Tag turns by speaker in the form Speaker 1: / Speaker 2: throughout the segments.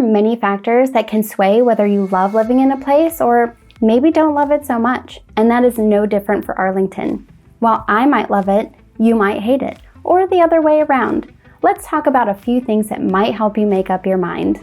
Speaker 1: many factors that can sway whether you love living in a place or maybe don't love it so much, and that is no different for Arlington. While I might love it, you might hate it, or the other way around. Let's talk about a few things that might help you make up your mind.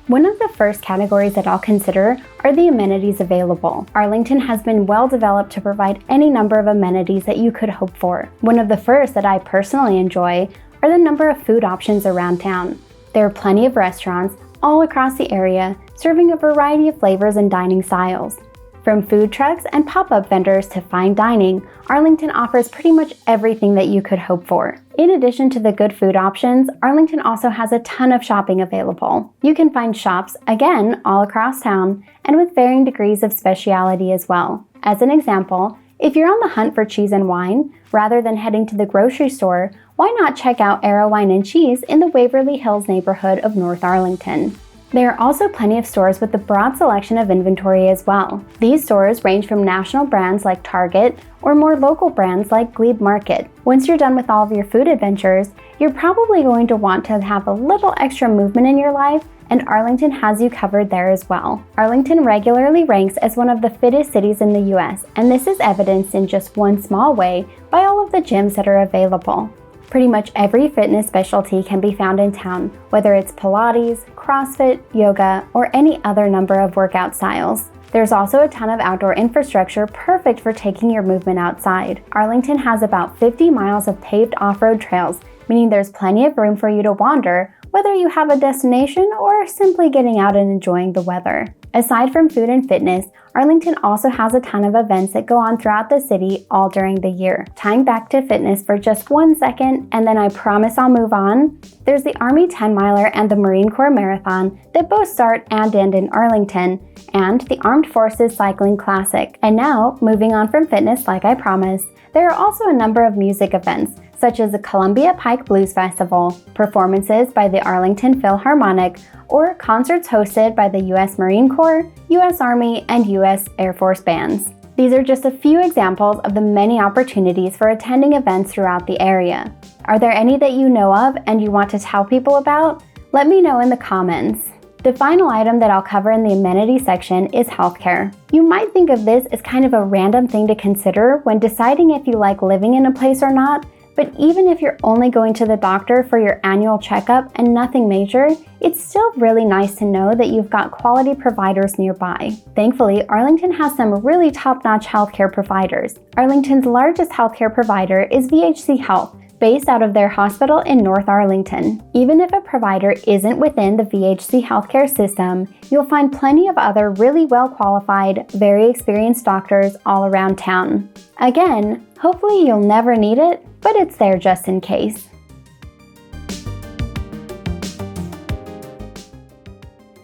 Speaker 1: One of the first categories that I'll consider are the amenities available. Arlington has been well developed to provide any number of amenities that you could hope for. One of the first that I personally enjoy are the number of food options around town. There are plenty of restaurants all across the area serving a variety of flavors and dining styles. From food trucks and pop-up vendors to fine dining, Arlington offers pretty much everything that you could hope for. In addition to the good food options, Arlington also has a ton of shopping available. You can find shops, again, all across town, and with varying degrees of speciality as well. As an example, if you're on the hunt for cheese and wine, rather than heading to the grocery store, why not check out Arrow Wine and Cheese in the Waverly Hills neighborhood of North Arlington? There are also plenty of stores with a broad selection of inventory as well. These stores range from national brands like Target or more local brands like Glebe Market. Once you're done with all of your food adventures, you're probably going to want to have a little extra movement in your life, and Arlington has you covered there as well. Arlington regularly ranks as one of the fittest cities in the US, and this is evidenced in just one small way by all of the gyms that are available. Pretty much every fitness specialty can be found in town, whether it's Pilates, CrossFit, yoga, or any other number of workout styles. There's also a ton of outdoor infrastructure perfect for taking your movement outside. Arlington has about 50 miles of paved off-road trails, meaning there's plenty of room for you to wander, whether you have a destination or simply getting out and enjoying the weather. Aside from food and fitness, Arlington also has a ton of events that go on throughout the city all during the year. Tying back to fitness for just 1 second, and then I promise I'll move on, there's the Army 10-miler and the Marine Corps Marathon that both start and end in Arlington, and the Armed Forces Cycling Classic. And now, moving on from fitness like I promised, there are also a number of music events, such as the Columbia Pike Blues Festival, performances by the Arlington Philharmonic, or concerts hosted by the U.S. Marine Corps, U.S. Army, and U.S. Air Force bands. These are just a few examples of the many opportunities for attending events throughout the area. Are there any that you know of and you want to tell people about? Let me know in the comments. The final item that I'll cover in the amenities section is healthcare. You might think of this as kind of a random thing to consider when deciding if you like living in a place or not, but even if you're only going to the doctor for your annual checkup and nothing major, it's still really nice to know that you've got quality providers nearby. Thankfully, Arlington has some really top-notch healthcare providers. Arlington's largest healthcare provider is VHC Health, based out of their hospital in North Arlington. Even if a provider isn't within the VHC healthcare system, you'll find plenty of other really well-qualified, very experienced doctors all around town. Again, hopefully you'll never need it, but it's there just in case.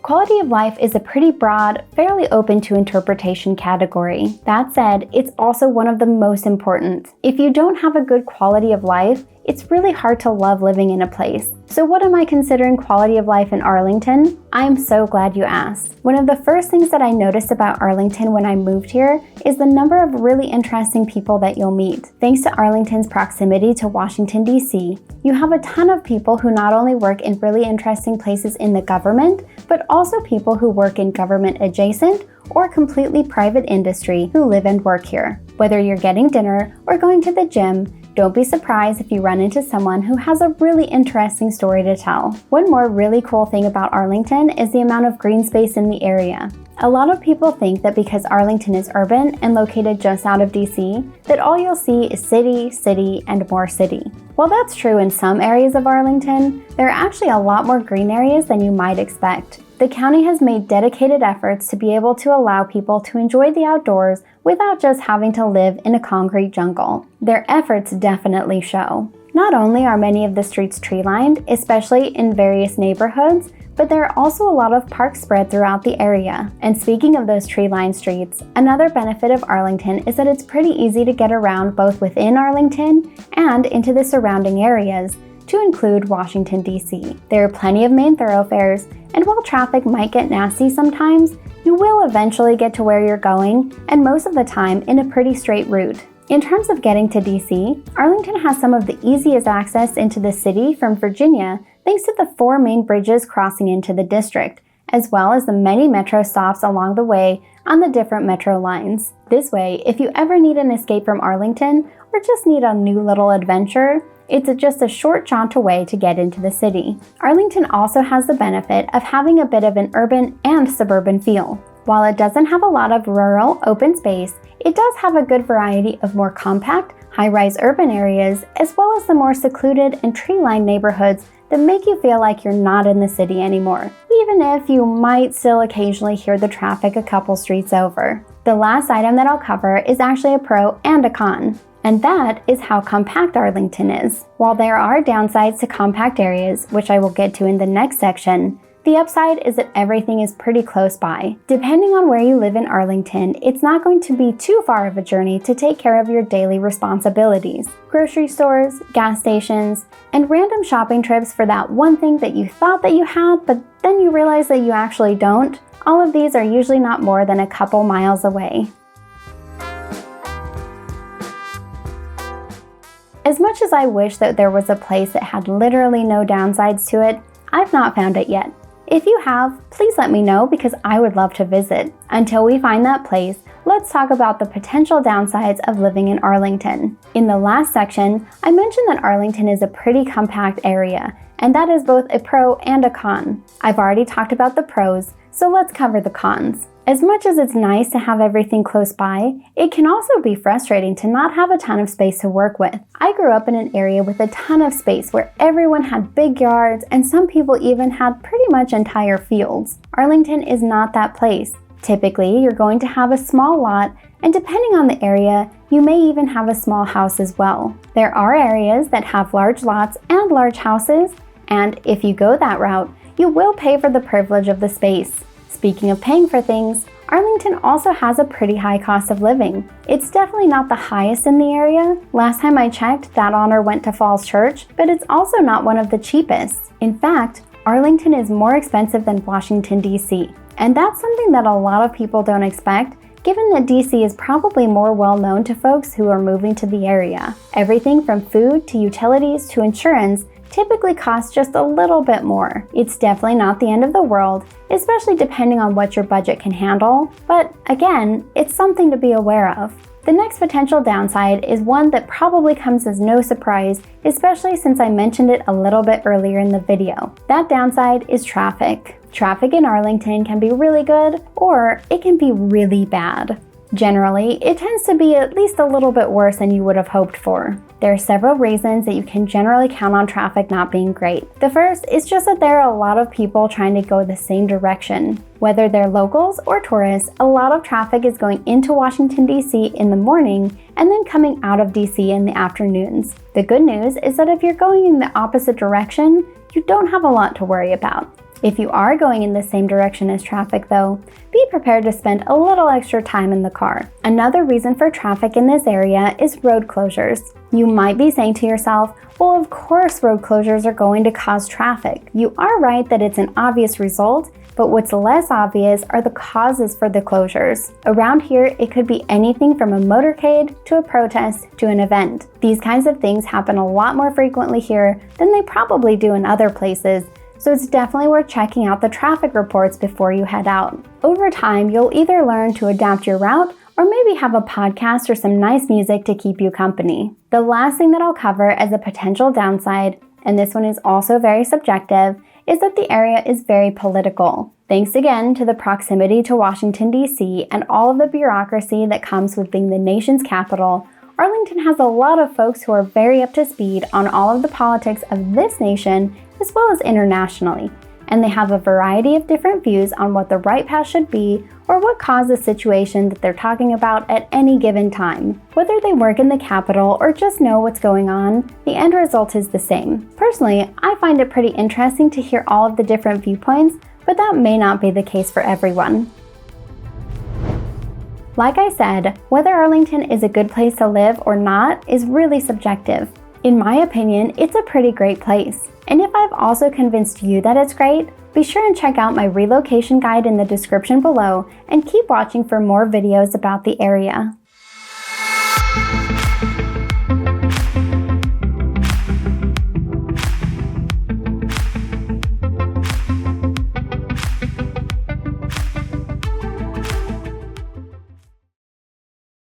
Speaker 1: Quality of life is a pretty broad, fairly open to interpretation category. That said, it's also one of the most important. If you don't have a good quality of life, it's really hard to love living in a place. So what am I considering quality of life in Arlington? I'm so glad you asked. One of the first things that I noticed about Arlington when I moved here is the number of really interesting people that you'll meet. Thanks to Arlington's proximity to Washington, D.C., you have a ton of people who not only work in really interesting places in the government, but also people who work in government adjacent or completely private industry who live and work here. Whether you're getting dinner or going to the gym, don't be surprised if you run into someone who has a really interesting story to tell. One more really cool thing about Arlington is the amount of green space in the area. A lot of people think that because Arlington is urban and located just out of DC, that all you'll see is city, city, and more city. While that's true in some areas of Arlington, there are actually a lot more green areas than you might expect. The county has made dedicated efforts to be able to allow people to enjoy the outdoors without just having to live in a concrete jungle. Their efforts definitely show. Not only are many of the streets tree-lined, especially in various neighborhoods, but there are also a lot of parks spread throughout the area. And speaking of those tree-lined streets, another benefit of Arlington is that it's pretty easy to get around both within Arlington and into the surrounding areas, to include Washington, D.C. There are plenty of main thoroughfares, and while traffic might get nasty sometimes, you will eventually get to where you're going, and most of the time in a pretty straight route. In terms of getting to DC, Arlington has some of the easiest access into the city from Virginia thanks to the 4 main bridges crossing into the district, as well as the many metro stops along the way on the different metro lines. This way, if you ever need an escape from Arlington or just need a new little adventure, it's just a short jaunt away to get into the city. Arlington also has the benefit of having a bit of an urban and suburban feel. While it doesn't have a lot of rural open space, it does have a good variety of more compact, high-rise urban areas, as well as the more secluded and tree-lined neighborhoods that make you feel like you're not in the city anymore, even if you might still occasionally hear the traffic a couple streets over. The last item that I'll cover is actually a pro and a con, and that is how compact Arlington is. While there are downsides to compact areas, which I will get to in the next section, the upside is that everything is pretty close by. Depending on where you live in Arlington, it's not going to be too far of a journey to take care of your daily responsibilities. Grocery stores, gas stations, and random shopping trips for that one thing that you thought that you had, but then you realize that you actually don't. All of these are usually not more than a couple miles away. As much as I wish that there was a place that had literally no downsides to it, I've not found it yet. If you have, please let me know because I would love to visit. Until we find that place, let's talk about the potential downsides of living in Arlington. In the last section, I mentioned that Arlington is a pretty compact area, and that is both a pro and a con. I've already talked about the pros, so let's cover the cons. As much as it's nice to have everything close by, it can also be frustrating to not have a ton of space to work with. I grew up in an area with a ton of space where everyone had big yards and some people even had pretty much entire fields. Arlington is not that place. Typically, you're going to have a small lot, and depending on the area, you may even have a small house as well. There are areas that have large lots and large houses, and if you go that route, you will pay for the privilege of the space. Speaking of paying for things, Arlington also has a pretty high cost of living. It's definitely not the highest in the area. Last time I checked, that honor went to Falls Church, but it's also not one of the cheapest. In fact, Arlington is more expensive than Washington, D.C., and that's something that a lot of people don't expect, given that DC is probably more well known to folks who are moving to the area. Everything from food to utilities to insurance typically costs just a little bit more. It's definitely not the end of the world, especially depending on what your budget can handle, but again, it's something to be aware of. The next potential downside is one that probably comes as no surprise, especially since I mentioned it a little bit earlier in the video. That downside is traffic. Traffic in Arlington can be really good, or it can be really bad. Generally, it tends to be at least a little bit worse than you would have hoped for. There are several reasons that you can generally count on traffic not being great. The first is just that there are a lot of people trying to go the same direction. Whether they're locals or tourists, a lot of traffic is going into Washington, D.C. in the morning and then coming out of D.C. in the afternoons. The good news is that if you're going in the opposite direction, you don't have a lot to worry about. If you are going in the same direction as traffic though, be prepared to spend a little extra time in the car. Another reason for traffic in this area is road closures. You might be saying to yourself, well, of course road closures are going to cause traffic. You are right that it's an obvious result, but what's less obvious are the causes for the closures. Around here, it could be anything from a motorcade to a protest to an event. These kinds of things happen a lot more frequently here than they probably do in other places, so it's definitely worth checking out the traffic reports before you head out. Over time, you'll either learn to adapt your route or maybe have a podcast or some nice music to keep you company. The last thing that I'll cover as a potential downside, and this one is also very subjective, is that the area is very political. Thanks again to the proximity to Washington, D.C. and all of the bureaucracy that comes with being the nation's capital, Arlington has a lot of folks who are very up to speed on all of the politics of this nation as well as internationally, and they have a variety of different views on what the right path should be or what caused the situation that they're talking about at any given time. Whether they work in the Capitol or just know what's going on, the end result is the same. Personally, I find it pretty interesting to hear all of the different viewpoints, but that may not be the case for everyone. Like I said, whether Arlington is a good place to live or not is really subjective. In my opinion, it's a pretty great place. And if I've also convinced you that it's great, be sure and check out my relocation guide in the description below and keep watching for more videos about the area.